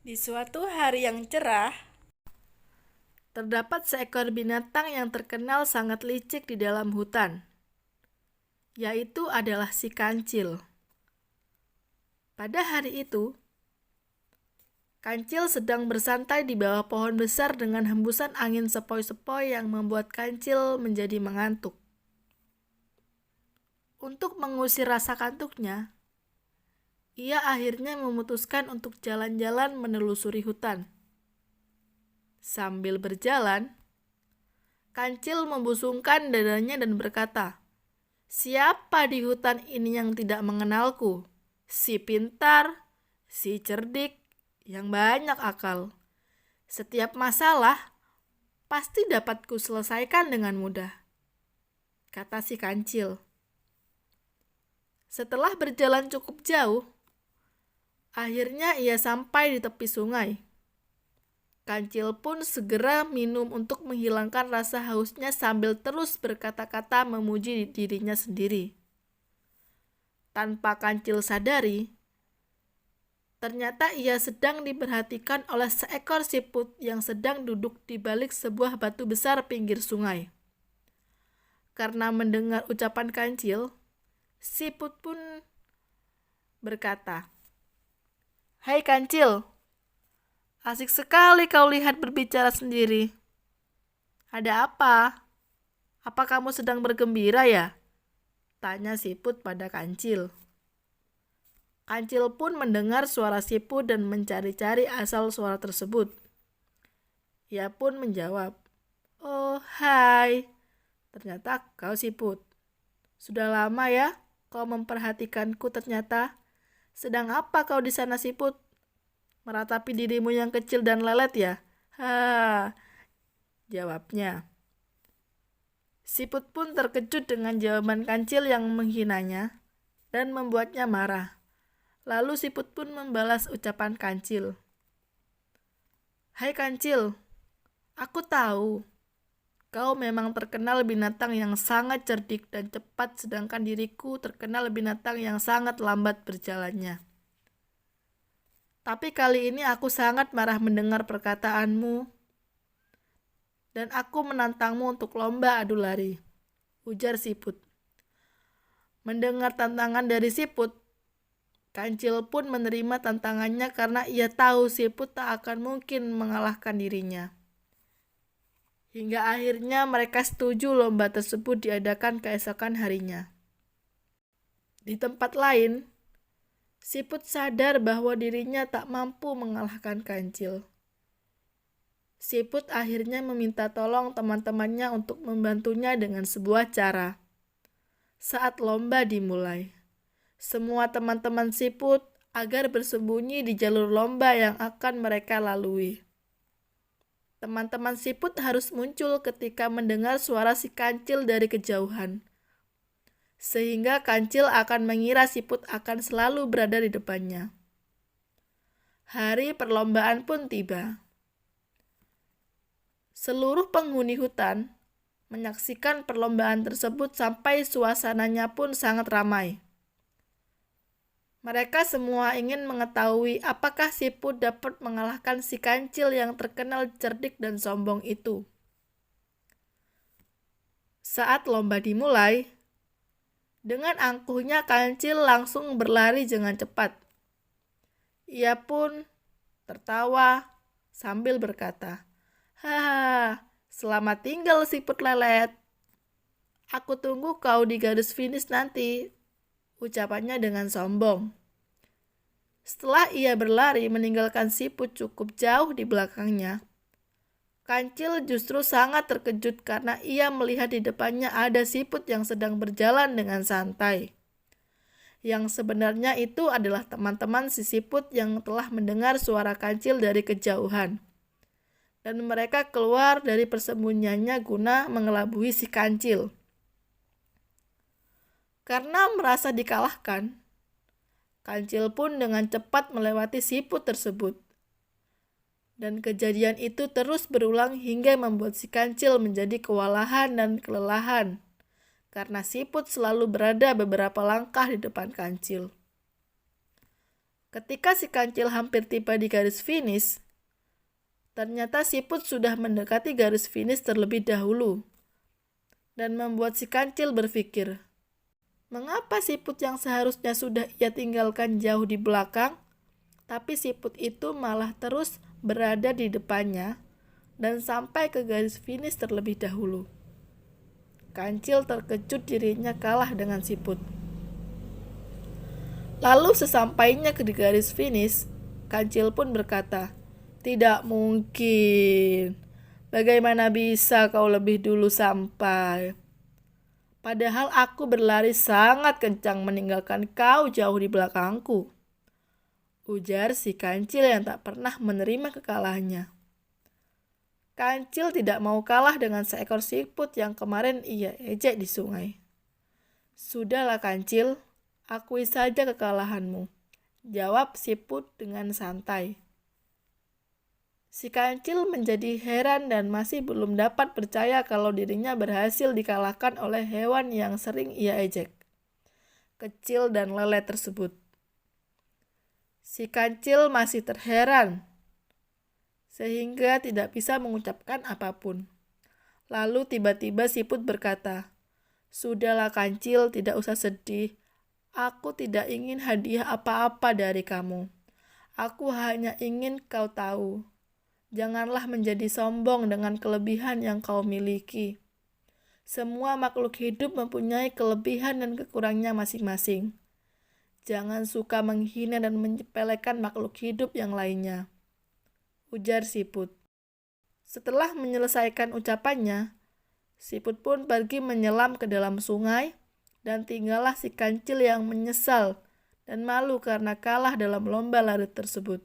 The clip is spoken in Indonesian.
Di suatu hari yang cerah, terdapat seekor binatang yang terkenal sangat licik di dalam hutan, yaitu adalah si kancil. Pada hari itu, kancil sedang bersantai di bawah pohon besar dengan hembusan angin sepoi-sepoi yang membuat kancil menjadi mengantuk. Untuk mengusir rasa kantuknya, ia akhirnya memutuskan untuk jalan-jalan menelusuri hutan. Sambil berjalan, kancil membusungkan dadanya dan berkata, "Siapa di hutan ini yang tidak mengenalku? Si pintar, si cerdik, yang banyak akal. Setiap masalah pasti dapat kuselesaikan dengan mudah," kata si kancil. Setelah berjalan cukup jauh, akhirnya ia sampai di tepi sungai. Kancil pun segera minum untuk menghilangkan rasa hausnya sambil terus berkata-kata memuji dirinya sendiri. Tanpa kancil sadari, ternyata ia sedang diperhatikan oleh seekor siput yang sedang duduk di balik sebuah batu besar pinggir sungai. Karena mendengar ucapan kancil, siput pun berkata, "Hai kancil, asik sekali kau lihat berbicara sendiri. Ada apa? Apa kamu sedang bergembira ya?" tanya siput pada kancil. Kancil pun mendengar suara siput dan mencari-cari asal suara tersebut. Ia pun menjawab, "Oh, hai. Ternyata kau siput. Sudah lama ya kau memperhatikanku ternyata. Sedang apa kau di sana siput? Meratapi dirimu yang kecil dan lelet ya?" "Ha," jawabnya. Siput pun terkejut dengan jawaban kancil yang menghinanya dan membuatnya marah. Lalu siput pun membalas ucapan kancil. "Hai kancil, aku tahu kau memang terkenal binatang yang sangat cerdik dan cepat, sedangkan diriku terkenal binatang yang sangat lambat berjalannya. Tapi kali ini aku sangat marah mendengar perkataanmu dan aku menantangmu untuk lomba adu lari," ujar siput. Mendengar tantangan dari siput, kancil pun menerima tantangannya karena ia tahu siput tak akan mungkin mengalahkan dirinya. Hingga akhirnya mereka setuju lomba tersebut diadakan keesokan harinya. Di tempat lain, siput sadar bahwa dirinya tak mampu mengalahkan kancil. Siput akhirnya meminta tolong teman-temannya untuk membantunya dengan sebuah cara. Saat lomba dimulai, semua teman-teman siput agar bersembunyi di jalur lomba yang akan mereka lalui. Teman-teman siput harus muncul ketika mendengar suara si kancil dari kejauhan, sehingga kancil akan mengira siput akan selalu berada di depannya. Hari perlombaan pun tiba. Seluruh penghuni hutan menyaksikan perlombaan tersebut sampai suasananya pun sangat ramai. Mereka semua ingin mengetahui apakah siput dapat mengalahkan si kancil yang terkenal cerdik dan sombong itu. Saat lomba dimulai, dengan angkuhnya kancil langsung berlari dengan cepat. Ia pun tertawa sambil berkata, "Hahaha, selamat tinggal siput lelet. Aku tunggu kau di garis finish nanti," ucapannya dengan sombong. Setelah ia berlari meninggalkan siput cukup jauh di belakangnya, kancil justru sangat terkejut karena ia melihat di depannya ada siput yang sedang berjalan dengan santai. Yang sebenarnya itu adalah teman-teman si siput yang telah mendengar suara kancil dari kejauhan. Dan mereka keluar dari persembunyiannya guna mengelabui si kancil. Karena merasa dikalahkan, kancil pun dengan cepat melewati siput tersebut. Dan kejadian itu terus berulang hingga membuat si kancil menjadi kewalahan dan kelelahan, karena siput selalu berada beberapa langkah di depan kancil. Ketika si kancil hampir tiba di garis finish, ternyata siput sudah mendekati garis finish terlebih dahulu dan membuat si kancil berpikir, mengapa siput yang seharusnya sudah ia tinggalkan jauh di belakang, tapi siput itu malah terus berada di depannya dan sampai ke garis finish terlebih dahulu. Kancil terkejut dirinya kalah dengan siput. Lalu sesampainya ke garis finish, kancil pun berkata, "Tidak mungkin. Bagaimana bisa kau lebih dulu sampai? Padahal aku berlari sangat kencang meninggalkan kau jauh di belakangku," ujar si kancil yang tak pernah menerima kekalahannya. Kancil tidak mau kalah dengan seekor siput yang kemarin ia ejek di sungai. "Sudahlah kancil, akui saja kekalahanmu," jawab siput dengan santai. Si kancil menjadi heran dan masih belum dapat percaya kalau dirinya berhasil dikalahkan oleh hewan yang sering ia ejek, kecil dan lelet tersebut. Si kancil masih terheran sehingga tidak bisa mengucapkan apapun. Lalu tiba-tiba siput berkata, "Sudahlah kancil, tidak usah sedih. Aku tidak ingin hadiah apa-apa dari kamu. Aku hanya ingin kau tahu. Janganlah menjadi sombong dengan kelebihan yang kau miliki. Semua makhluk hidup mempunyai kelebihan dan kekurangannya masing-masing. Jangan suka menghina dan menyepelekan makhluk hidup yang lainnya," ujar siput. Setelah menyelesaikan ucapannya, siput pun pergi menyelam ke dalam sungai dan tinggallah si kancil yang menyesal dan malu karena kalah dalam lomba lari tersebut.